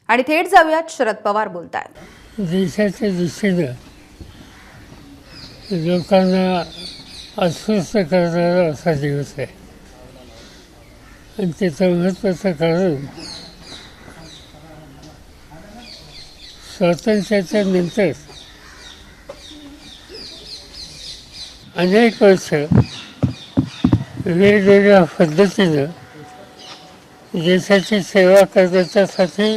आणि थेट जाऊयात शरद पवार बोलतायत. देशाच्या दृष्टीनं लोकांना अस्वस्थ करणारा असा दिवस आहे आणि त्याचं महत्त्वाचं कारण स्वातंत्र्याच्या नंतर अनेक वर्ष वेगवेगळ्या पद्धतीनं देशाची सेवा करण्याच्यासाठी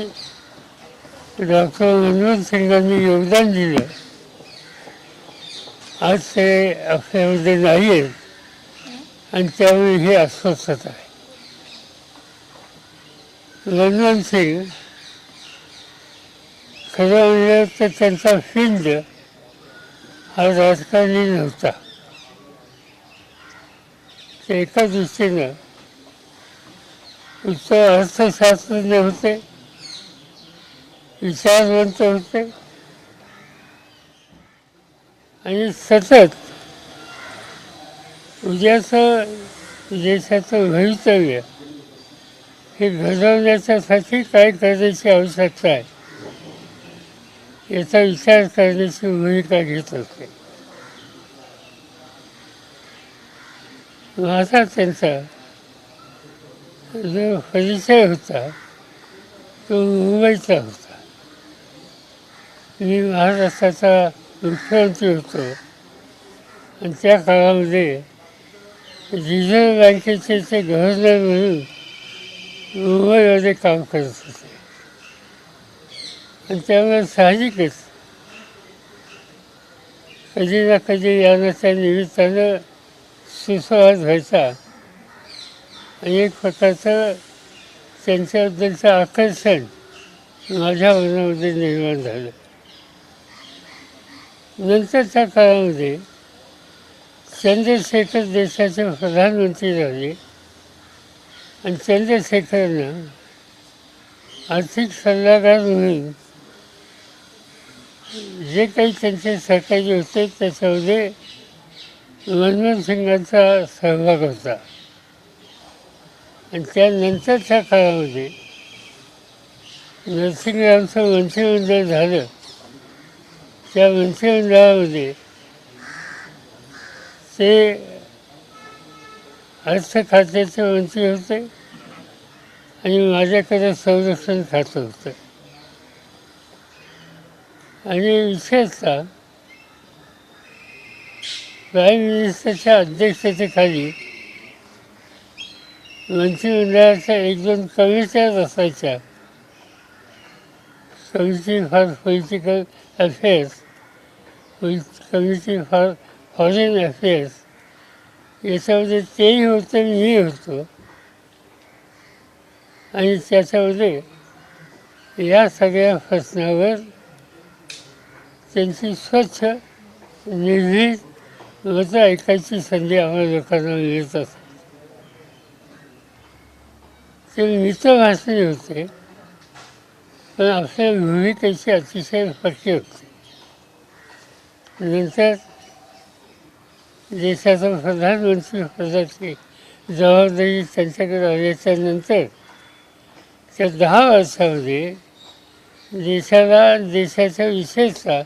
डॉक्टर मनमोहन सिंगांनी योगदान दिलं. आज ते आपल्यामध्ये नाही आहेत आणि त्यावेळी ही अस्वस्थता आहे. मनमोहन सिंग खरं म्हणजे तर त्यांचा फिंड हा राजकारणी नव्हता. ते एका दृष्टीनं उत्तर अर्थशास्त्रज्ञ होते, विचारवंत होते आणि सतत उद्याचं देशाचं भवितव्य हे घडवण्याच्यासाठी काय करण्याची आवश्यकता आहे याचा विचार करण्याची भूमिका घेत होते. माझा त्यांचा जो परिचय होता तो मुंबईचा होता. मी महाराष्ट्राचा मुख्यमंत्री होतो आणि त्या काळामध्ये रिझर्व्ह बँकेचे ते गव्हर्नर म्हणून मुंबईमध्ये काम करत होते आणि त्यामुळे साहजिकच कधी ना कधी याच्या निमित्तानं सुसंवाद व्हायचा आणि एक प्रकारचं त्यांच्याबद्दलचं आकर्षण माझ्या मनामध्ये निर्माण झालं. नंतरच्या काळामध्ये चंद्रशेखर देशाचे प्रधानमंत्री झाले आणि चंद्रशेखरनं आर्थिक सल्लागार म्हणून जे काही त्यांचे सहकारी होते त्याच्यामध्ये मनमोहन सिंगांचा सहभाग होता. आणि त्यानंतरच्या काळामध्ये नरसिंगरावचं मंत्रिमंडळ झालं. त्या मंत्रिमंडळामध्ये ते अर्थ खात्याचे मंत्री होते आणि माझ्याकडे संरक्षण खातं होतं. आणि विशेषतः प्राईम मिनिस्टरच्या अध्यक्षतेखाली मंत्रिमंडळाच्या एक दोन कमिट्या असायच्या. Committee for political affairs, committee for foreign affairs, याच्यामध्ये तेही होते मी होतो. आणि त्याच्यामध्ये या सगळ्या प्रश्नावर त्यांची स्वच्छ निर्भीड मतं ऐकायची संधी आम्हाला लोकांना मिळत असते. ते मितभाषणी होते पण आपल्या भूमिकेची अतिशय पक्की होती. नंतर देशाचा प्रधानमंत्री पदाची जबाबदारी त्यांच्याकडे आल्याच्या नंतर त्या 10 वर्षामध्ये देशाच्या विशेषतः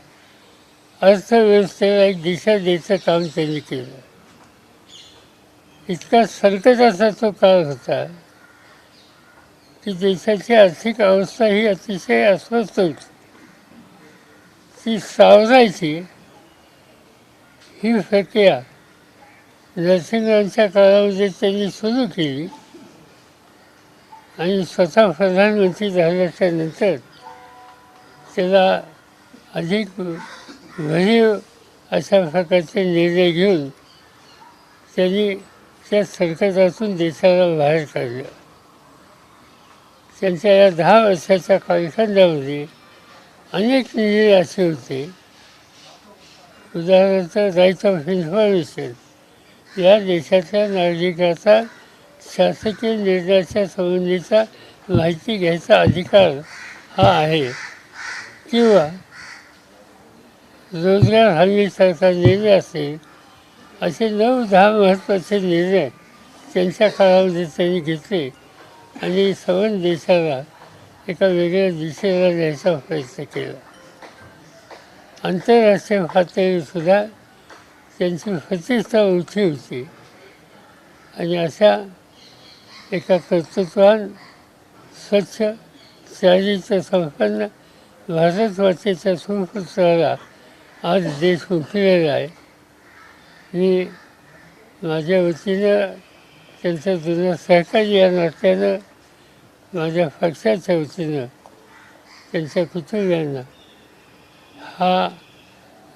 अर्थव्यवस्थेला एक दिशा द्यायचं काम त्यांनी केलं. इतका संकटाचा तो काळ होता की देशाची आर्थिक अवस्था ही अतिशय अस्वस्थ होती. ती सावरायची ही प्रक्रिया नरसिंगरावांच्या काळामध्ये त्यांनी सुरू केली आणि स्वतः प्रधानमंत्री झाल्याच्या नंतर त्याला अधिक भरीव अशा प्रकारचे निर्णय घेऊन त्यांनी त्या संकटातून देशाला बाहेर काढलं. त्यांच्या या 10 वर्षाच्या कालखंडामध्ये अनेक निर्णय असे होते. उदाहरणार्थ राईट ऑफ इन्फॉर्मेशन, या देशाच्या नागरिकाचा शासकीय निर्णयाच्या संबंधीचा माहिती घ्यायचा अधिकार हा आहे. किंवा रोजगार हमीसारखा निर्णय असेल, असे 9-10 महत्त्वाचे निर्णय त्यांच्या काळामध्ये त्यांनी घेतले आणि संपूर्ण देशाला एका वेगळ्या दिशेला न्यायचा प्रयत्न केला. आंतरराष्ट्रीय पातळीवरसुद्धा त्यांची प्रतिष्ठा उंची होती आणि अशा एका कर्तृत्वान स्वच्छ चारित्र्य संपन्न भारतमातेच्या सुपुत्राला आज देश मुकलेला आहे. मी माझ्या वतीनं त्यांचं जुनं सहकारी या नात्यानं माझ्या पक्षाच्या वतीनं त्यांच्या कुटुंबियांना हा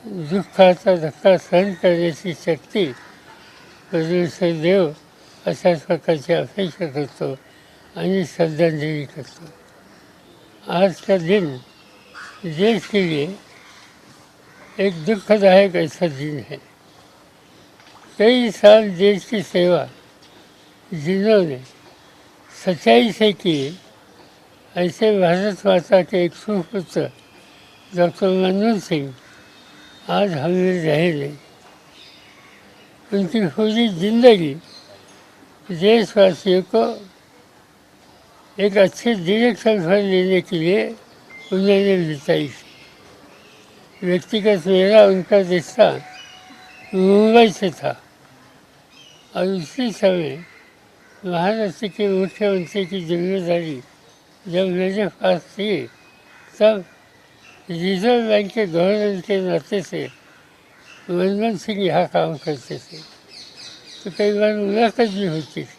दुःखाचा धक्का सहन करण्याची शक्ती परमेश्वर देव अशाच प्रकारची अपेक्षा करतो आणि श्रद्धांजली करतो. आज का दिन देश के लिए एक दुखदायक ऐसा दिन है. कई साल देश की सेवा जिन्होंने सच्चाई से की, ऐसे भारत माता के एक सुपुत्र डॉक्टर मनमोहन सिंह आज हमें रहे नहीं. उनकी पूरी जिंदगी देशवासियों को एक अच्छे डायरेक्शन पर लेने के लिए उन्होंने बिताई थी. व्यक्तिगत मेरा उनका रिश्ता मुंबई से था और उसी समय महाराष्ट्र के मुख्यमंत्री की जिम्मेदारी जब मेरे पास थी तब रिजर्व बैंक के गवर्नर के नाते से मनमोहन सिंह यहाँ काम करते थे. तो कई बार मुलाकात भी होती थी.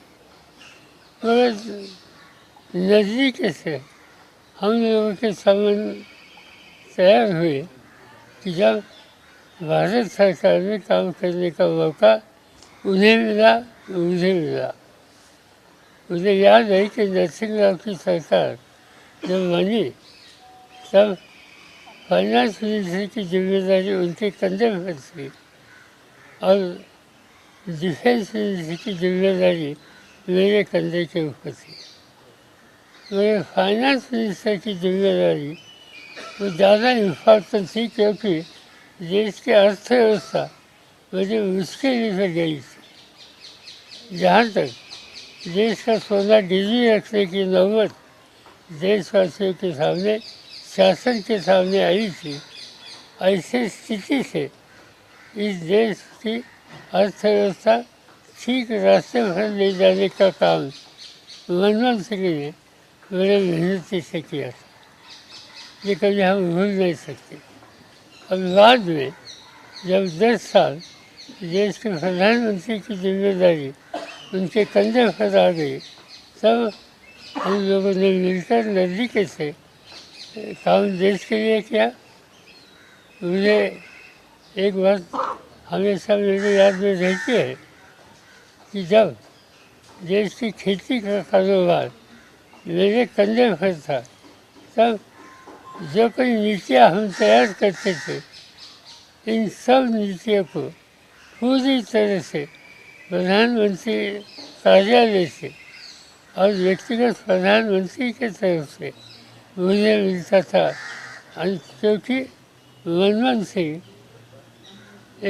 मगर नज़दीक से हम लोगों के संबंध तैयार हुए कि जब भारत सरकार में काम करने का मौका उन्हें मिला, मुझे मिला. मुझे याद है कि नरसिंह राव की सरकार जब बनी तब फाइनेंस मिनिस्ट्री की जिम्मेदारी उनके कंधे पर थी और डिफेंस मिनिस्ट्री की जिम्मेदारी मेरे कंधे के ऊपर थी. मेरे फाइनेंस मिनिस्टर की जिम्मेदारी वो ज़्यादा इम्पोर्टेंट थी क्योंकि देश की अर्थव्यवस्था मुझे मुश्किल में गई थी. जहाँ तक देश का सोना गिरवी रखने की नौबत देशवासियों के सामने, शासन के सामने आई थी, ऐसी स्थिति से इस देश की अर्थव्यवस्था ठीक रास्ते पर ले जाने का काम मनमोहन सिंह ने बड़े मेहनती से किया था. ये कभी हम भूल नहीं सकते. और बाद में जब 10 साल देश के प्रधानमंत्री की जिम्मेदारी उनके कंधे पर आ गई तब हम लोगों ने मिलकर नज़दीक से काम देश के लिए किया. मुझे एक बात हमेशा मेरे याद में रहती है कि जब देश की खेती का कारोबार मेरे कंधे पर था तब जो कोई नीतियाँ हम तैयार करते थे इन सब नीतियों को पूरी तरह से प्रधानमंत्री कार्यालय से और व्यक्तिगत प्रधानमंत्री के तरफ से मुझे मिलता था. क्योंकि मनमोहन सिंह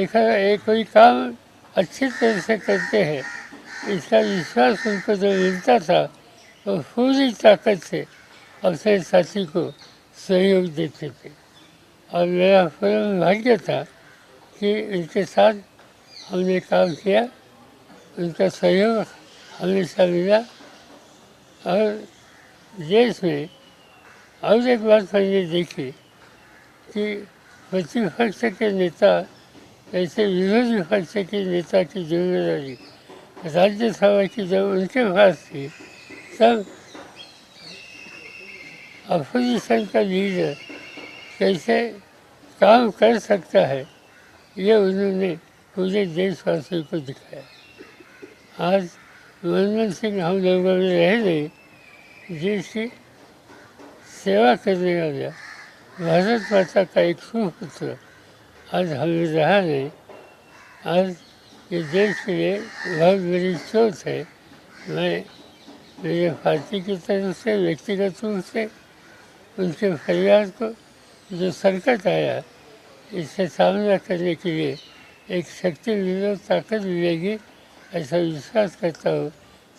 एक कोई काम अच्छी तरह से करते हैं इसका विश्वास उनको जो मिलता था वो पूरी ताकत से अपने साथी को सहयोग देते थे. और मेरा पूर्ण भाग्य था कि उनके साथ हमने काम किया, उनका सहयोग हमेशा मिला. और देश में और एक बात मैंने देखी कि प्रतिपक्ष के नेता ऐसे विरोधी पक्ष के नेता की जिम्मेदारी राज्यसभा की जब उनके पास थी तब अपोजिशन का लीडर कैसे काम कर सकता है ये उन्होंने पूरे देशवासियों को दिखाया. आज मनमोहन सिंह हम लोगों में रह नहीं, देश की सेवा करने वाला भारत माता का एक सुपुत्र आज हमें रहा नहीं. आज ये देश के लिए बहुत बड़ी चोट है. मैं मेरे पार्टी की तरफ से व्यक्तिगत रूप से उनके परिवार को जो संकट आया इससे सामना करने के लिए एक शक्ति मिले, ताकत मिलेगी ऐसा विश्वास करता हूँ.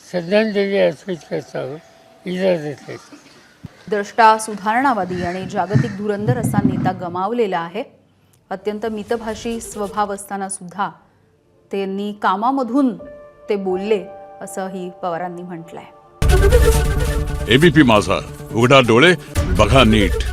श्रद्धांजलि अर्पित करता हूँ. इजाज़त है. द्रष्टा, सुधारणावादी आणि जागतिक धुरंधर असा नेता गमावलेला आहे. अत्यंत मितभाषी स्वभाव असताना सुद्धा त्यांनी कामामधून ते बोलले असंही पवारांनी म्हटलंय. एबीपी माझा, उघडा डोळे बघा नीट.